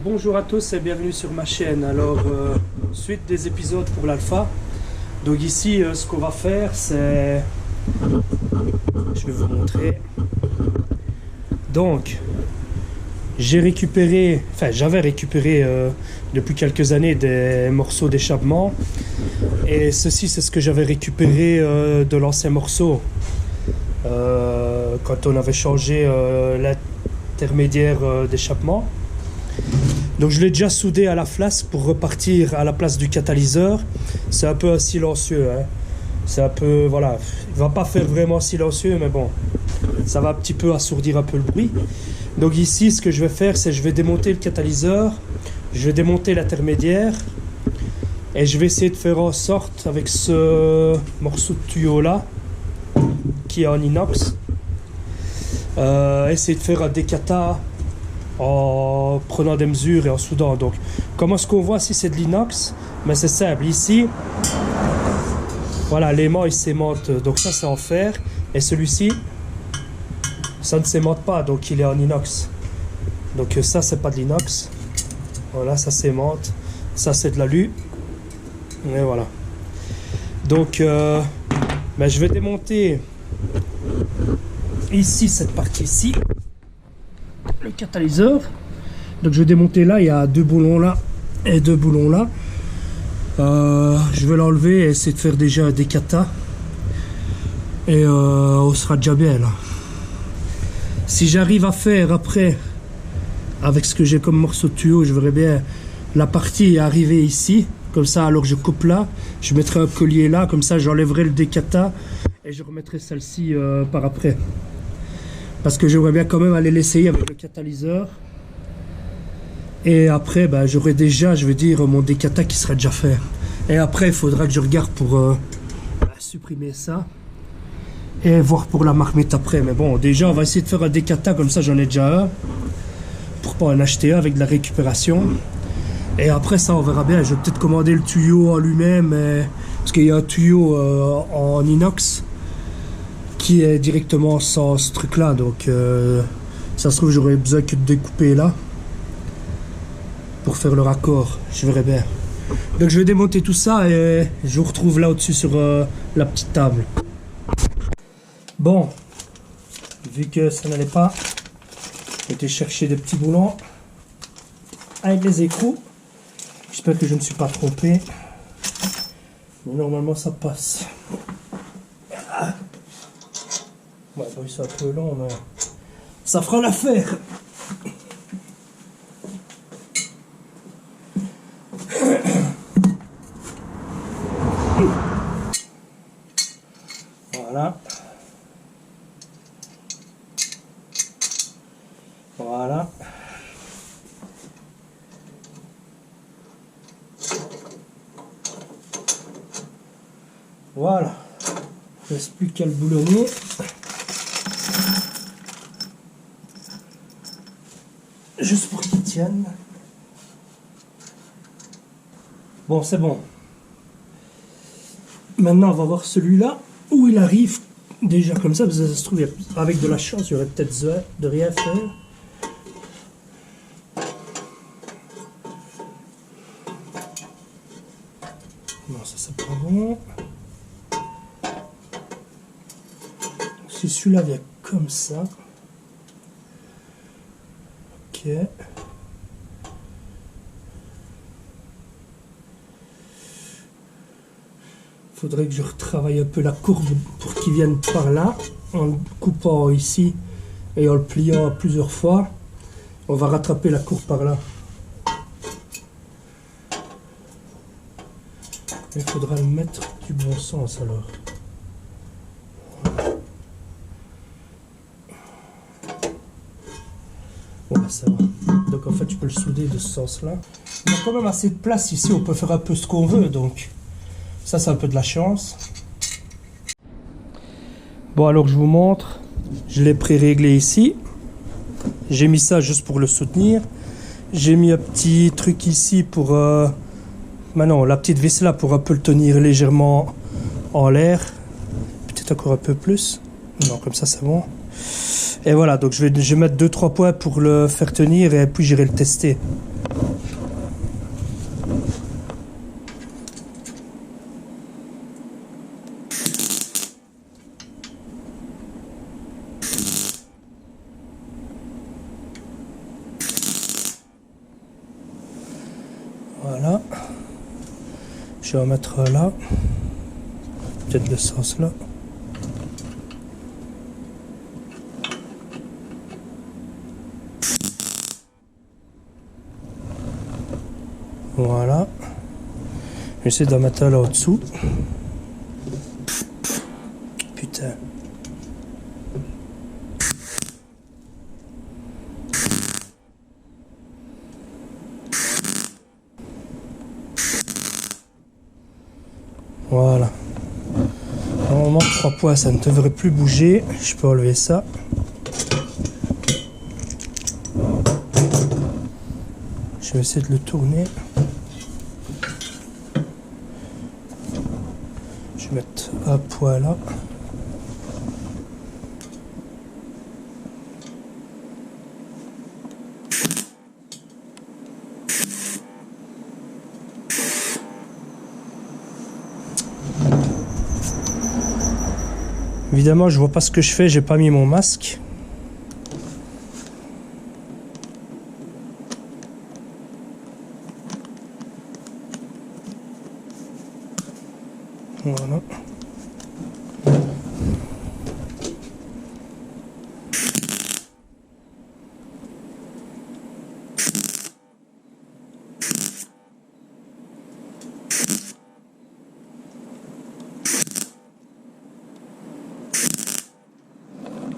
Bonjour à tous et bienvenue sur ma chaîne. Alors, suite des épisodes pour l'alpha. Donc ici, ce qu'on va faire, c'est... Je vais vous montrer. Donc, j'avais récupéré depuis quelques années des morceaux d'échappement. Et ceci, c'est ce que j'avais récupéré de l'ancien morceau. Quand on avait changé l'intermédiaire d'échappement. Donc je l'ai déjà soudé à la flasque pour repartir à la place du catalyseur. C'est un peu silencieux, hein. C'est un peu, voilà, il va pas faire vraiment silencieux, mais bon, ça va un petit peu assourdir un peu le bruit. Donc ici, ce que je vais faire, c'est je vais démonter le catalyseur, je vais démonter l'intermédiaire et je vais essayer de faire en sorte avec ce morceau de tuyau là qui est en inox, essayer de faire un décata en prenant des mesures et en soudant. Donc comment est-ce qu'on voit si c'est de l'inox? Mais c'est simple, ici voilà, l'aimant il s'aimante, donc ça c'est en fer, et celui-ci ça ne s'aimante pas, donc il est en inox. Donc ça c'est pas de l'inox, voilà, ça s'aimante, ça c'est de l'alu, et voilà. Donc je vais démonter ici cette partie ici, le catalyseur. Donc je vais démonter là, il y a deux boulons là et deux boulons là. Je vais l'enlever et essayer de faire déjà un décata et on sera déjà bien là. Si j'arrive à faire après avec ce que j'ai comme morceau de tuyau, je verrai bien la partie arriver ici comme ça. Alors je coupe là, je mettrai un collier là, comme ça j'enlèverai le décata et je remettrai celle-ci par après. Parce que j'aimerais bien quand même aller l'essayer avec le catalyseur. Et après, j'aurai déjà, je veux dire, mon décata qui sera déjà fait. Et après, il faudra que je regarde pour supprimer ça. Et voir pour la marmite après. Mais bon, déjà, on va essayer de faire un décata, comme ça j'en ai déjà un. Pour pas en acheter un avec de la récupération. Et après ça, on verra bien. Je vais peut-être commander le tuyau en lui-même. Parce qu'il y a un tuyau en inox qui est directement sans ce truc là, donc ça se trouve j'aurais besoin que de découper là pour faire le raccord, je verrai bien. Donc je vais démonter tout ça et je vous retrouve là au-dessus sur la petite table. Bon, vu que ça n'allait pas, j'ai été chercher des petits boulons avec les écrous. J'espère que je ne me suis pas trompé, mais normalement ça passe. Ouais, c'est un peu long, mais ça fera l'affaire. Voilà. Voilà. Voilà. Il ne reste plus qu'à le boulonner. Juste pour qu'il tienne. Bon, c'est bon. Maintenant, on va voir celui-là où il arrive déjà comme ça. Parce que ça se trouve, avec de la chance, il y aurait peut-être besoin de rien faire. Non, ça c'est pas bon. Si celui-là vient comme ça. Ok. Faudrait que je retravaille un peu la courbe pour qu'il vienne par là, en le coupant ici et en le pliant plusieurs fois. On va rattraper la courbe par là. Il faudra le mettre du bon sens alors. Ouais, ça va. Donc en fait tu peux le souder de ce sens là. Il y a quand même assez de place ici, on peut faire un peu ce qu'on veut, donc ça c'est un peu de la chance. Bon, alors je vous montre, je l'ai pré-réglé ici. J'ai mis ça juste pour le soutenir. J'ai mis un petit truc ici pour maintenant la petite vis là pour un peu le tenir légèrement en l'air, peut-être encore un peu plus. Non, comme ça c'est bon. Et voilà, donc je vais mettre 2-3 points pour le faire tenir et puis j'irai le tester. Je vais en mettre là. Peut-être de ce sens là. Voilà. J'essaie d'en mettre là au-dessous. Putain. Voilà. Normalement, 3 poids, ça ne devrait plus bouger. Je peux enlever ça. Je vais essayer de le tourner. Je vais mettre un poids là. Évidemment, je vois pas ce que je fais, j'ai pas mis mon masque. Voilà.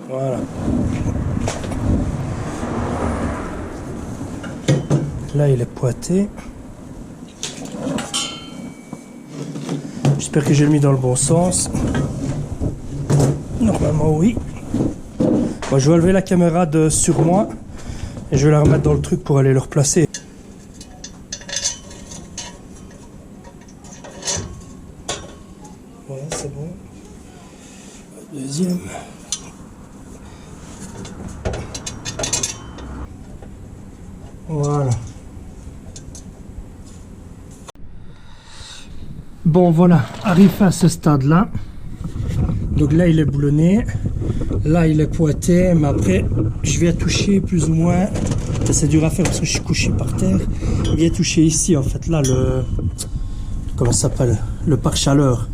Voilà. Là, il est pointé. J'espère que j'ai mis dans le bon sens. Normalement, oui. Bon, je vais enlever la caméra de sur moi et je vais la remettre dans le truc pour aller le replacer. Voilà, c'est bon. Deuxième. Voilà. Bon, voilà, arrivé à ce stade-là. Donc là, il est boulonné. Là, il est pointé. Mais après, je viens toucher plus ou moins. C'est dur à faire parce que je suis couché par terre. Je viens toucher ici, en fait. Là, le... Comment ça s'appelle? Le pare-chaleur.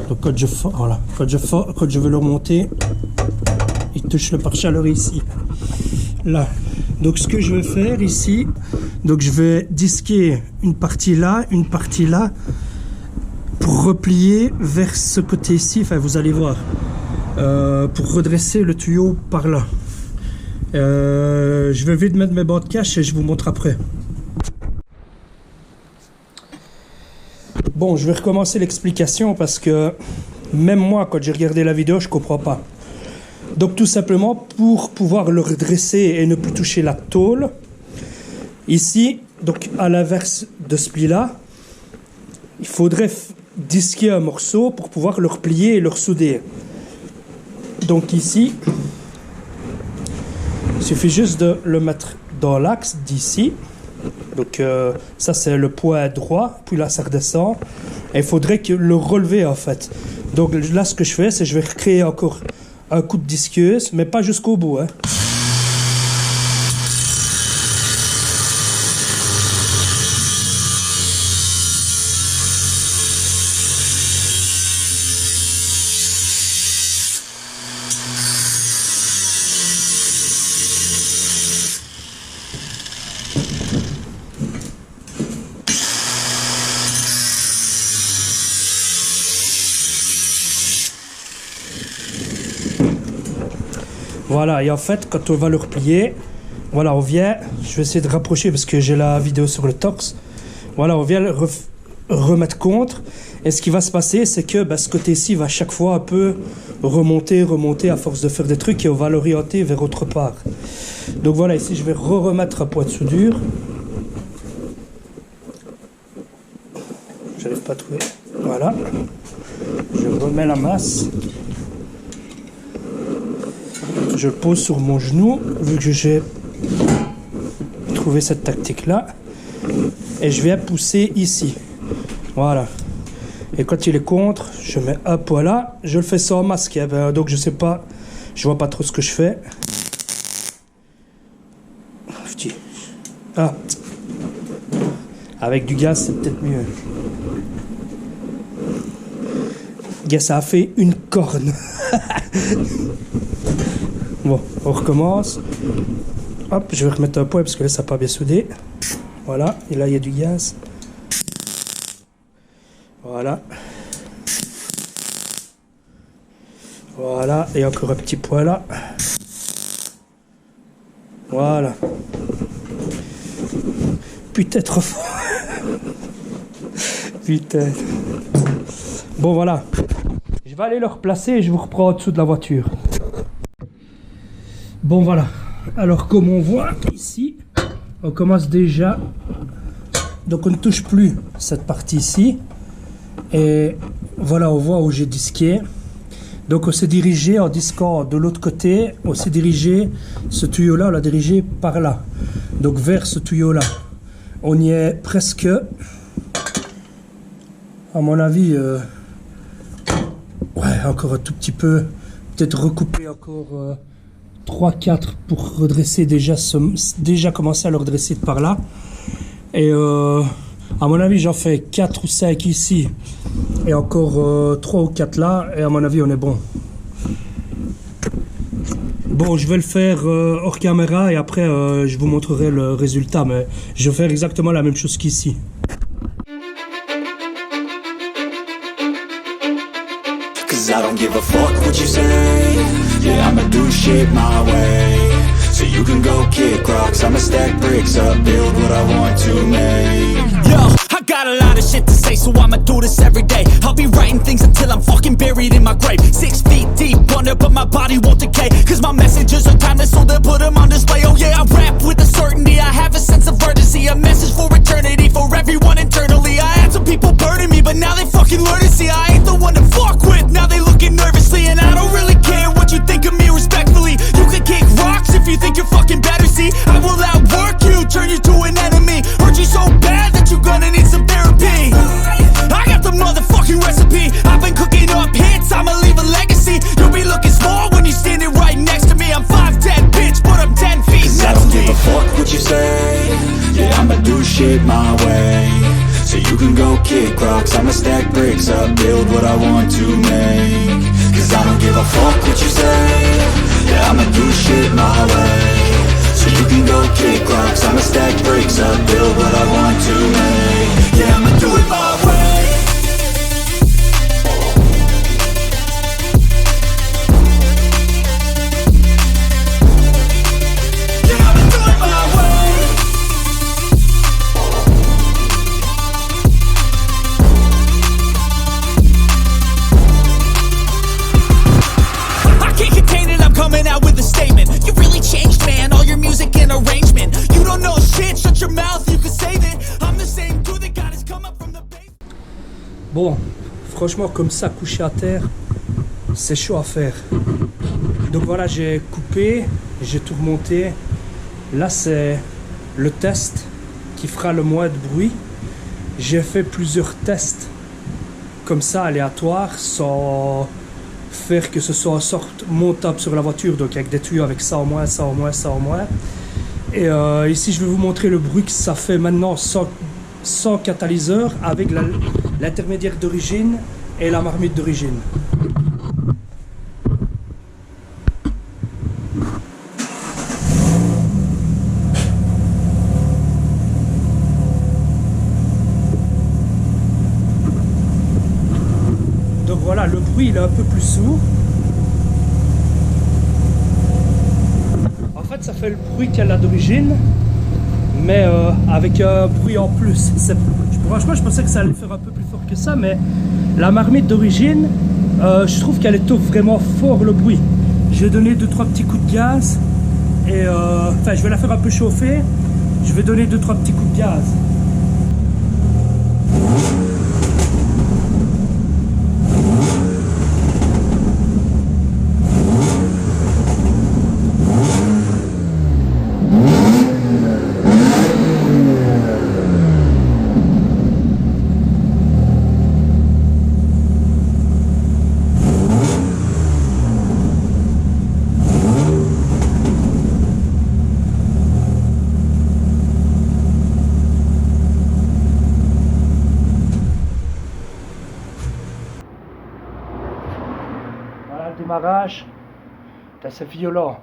Donc quand voilà, quand je veux le remonter, il touche le pare-chaleur ici. Là. Donc ce que je vais faire ici, donc je vais disquer une partie là, pour replier vers ce côté ici, enfin vous allez voir, pour redresser le tuyau par là. Je vais vite mettre mes bandes de cache et je vous montre après. Bon, je vais recommencer l'explication parce que même moi, quand j'ai regardé la vidéo, je comprends pas. Donc tout simplement, pour pouvoir le redresser et ne plus toucher la tôle, ici, donc à l'inverse de ce pli-là, il faudrait disquer un morceau pour pouvoir le replier et le ressouder. Donc ici, il suffit juste de le mettre dans l'axe d'ici. Donc ça c'est le point droit, puis là ça redescend. Et il faudrait que le relever en fait. Donc là ce que je fais, c'est que je vais recréer encore un coup de disqueuse, mais pas jusqu'au bout, hein. Voilà, et en fait, quand on va le replier, voilà, on vient, je vais essayer de rapprocher parce que j'ai la vidéo sur le torse. Voilà, on vient le remettre contre. Et ce qui va se passer, c'est que ce côté-ci va chaque fois un peu remonter à force de faire des trucs et on va l'orienter vers autre part. Donc voilà, ici, je vais remettre un point de soudure. J'arrive pas à trouver. Voilà. Je remets la masse. Je le pose sur mon genou, vu que j'ai trouvé cette tactique-là. Et je viens pousser ici. Voilà. Et quand il est contre, je mets un poids là. Je le fais sans masque. Donc je sais pas, je vois pas trop ce que je fais. Ah. Avec du gaz, c'est peut-être mieux. Yeah, ça a fait une corne. Bon, on recommence. Hop, je vais remettre un point parce que là, ça n'a pas bien soudé. Voilà, et là, il y a du gaz. Voilà. Voilà, et encore un petit point là. Voilà. Putain, trop fort. Putain. Bon, voilà. Je vais aller le replacer et je vous reprends en dessous de la voiture. Bon, voilà. Alors, comme on voit ici, on commence déjà. Donc, on ne touche plus cette partie ici. Et voilà, on voit où j'ai disqué. Donc, on s'est dirigé en disquant de l'autre côté. On s'est dirigé, ce tuyau-là, on l'a dirigé par là. Donc, vers ce tuyau-là. On y est presque. À mon avis, ouais, encore un tout petit peu. Peut-être recouper encore 3-4 pour redresser déjà commencer à le redresser de par là. Et à mon avis, j'en fais 4 ou 5 ici. Et encore 3 ou 4 là. Et à mon avis, on est bon. Bon, je vais le faire hors caméra et après, je vous montrerai le résultat. Mais je vais faire exactement la même chose qu'ici. Cause I don't give a fuck what you say. Yeah, I'ma do shit my way. So you can go kick rocks, I'ma stack bricks up, build what I want to make. Yo, I got a lot of shit to say, so I'ma do this every day. I'll be writing things until I'm fucking buried in my grave. 6 feet deep under, but my body won't decay. Cause my messages are timeless, so they'll put them on display. Oh yeah, I rap with a certainty, I have a sense of urgency. A message for eternity, for everyone internally. I had some people burning me, but now they fucking learn to see I ain't the one to fuck with. Now they looking nervously, and I don't really care what you think of me respectfully. You can kick rocks if you think you're fucking better, see. I will outwork you, turn you to an enemy. Hurt you so bad that you're gonna need some therapy. I got the motherfucking recipe. I've been cooking up hits, I'ma leave a legacy. You'll be looking small when you're standing right next to me. I'm 5'10", bitch, but I'm 10 feet next to me. I don't give a fuck what you say. Yeah, I'ma do shit my way. So you can go kick rocks, I'ma stack bricks up, build what I want to make. Cause I don't give a fuck what you say. Yeah, I'ma do shit my way. So you can go kick rocks, I'ma stack bricks up, build what I want to make. Yeah, I'ma do it my way. Yeah, I'ma do it my way. I can't contain it, I'm coming out with a statement. You really changed, man, all your music and arrangement. You don't know shit, shut your mouth, you can save it. I'm the same dude that got his come up from the base. Bon, franchement, comme ça, couché à terre, c'est chaud à faire. Donc voilà, j'ai coupé, j'ai tout remonté. Là, c'est le test qui fera le moins de bruit. J'ai fait plusieurs tests comme ça, aléatoires, sans faire que ce soit en sorte montable sur la voiture, donc avec des tuyaux avec ça en moins, ça en moins, ça en moins. Et ici, je vais vous montrer le bruit que ça fait maintenant sans catalyseur, avec l'intermédiaire d'origine et la marmite d'origine. Donc voilà, le bruit il est un peu plus sourd. En fait, ça fait le bruit qu'elle a d'origine, mais avec un bruit en plus. Franchement, je pensais que ça allait faire un peu plus fort que ça, mais la marmite d'origine, je trouve qu'elle étoffe vraiment fort le bruit. Je vais donner 2-3 petits coups de gaz, et enfin, je vais la faire un peu chauffer. Je vais donner 2-3 petits coups de gaz. démarrage. C'est violent.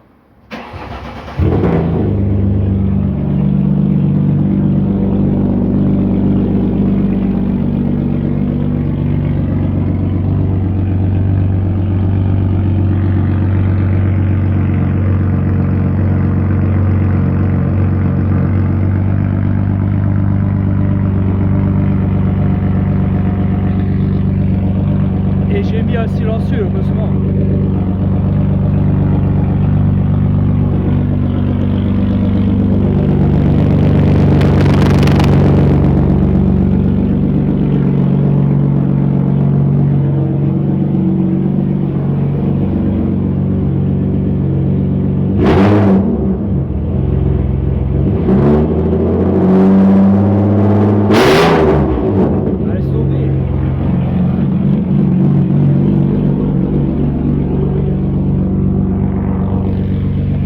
Et j'ai mis un silencieux, heureusement.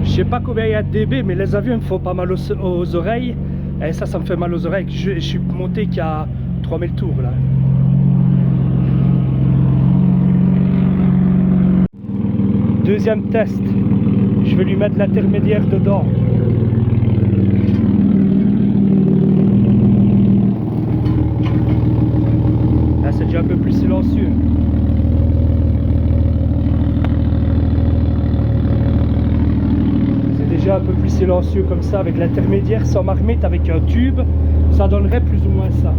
Je sais pas combien il y a de dB, mais les avions me font pas mal aux oreilles. Et ça me fait mal aux oreilles. Je suis monté qu'à 3000 tours là. Deuxième test. Je vais lui mettre l'intermédiaire dedans. Là c'est déjà un peu plus silencieux. Un peu plus silencieux comme ça avec l'intermédiaire sans marmite avec un tube, ça donnerait plus ou moins ça.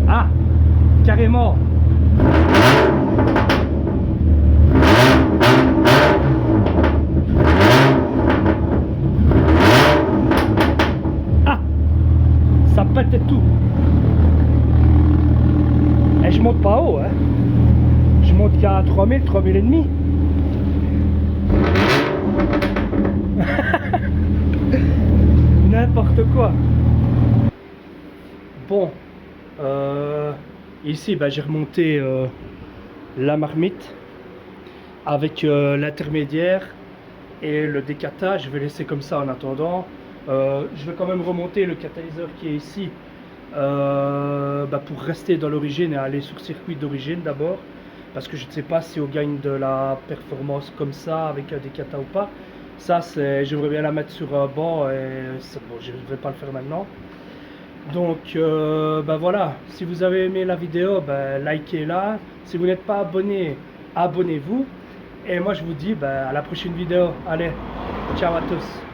Ah, carrément. Ah, ça pète tout. Et je monte pas haut, hein. Je monte qu'à 3000, 3000 et demi. N'importe quoi. Bon, ici j'ai remonté la marmite avec l'intermédiaire et le décata. Je vais laisser comme ça en attendant. Je vais quand même remonter le catalyseur qui est ici. Pour rester dans l'origine et aller sur circuit d'origine d'abord, parce que je ne sais pas si on gagne de la performance comme ça avec un décata ou pas. Ça c'est, j'aimerais bien la mettre sur un banc et bon, je ne vais pas le faire maintenant. Donc voilà, si vous avez aimé la vidéo, likez-la. Si vous n'êtes pas abonné, abonnez-vous. Et moi je vous dis à la prochaine vidéo. Allez, ciao à tous.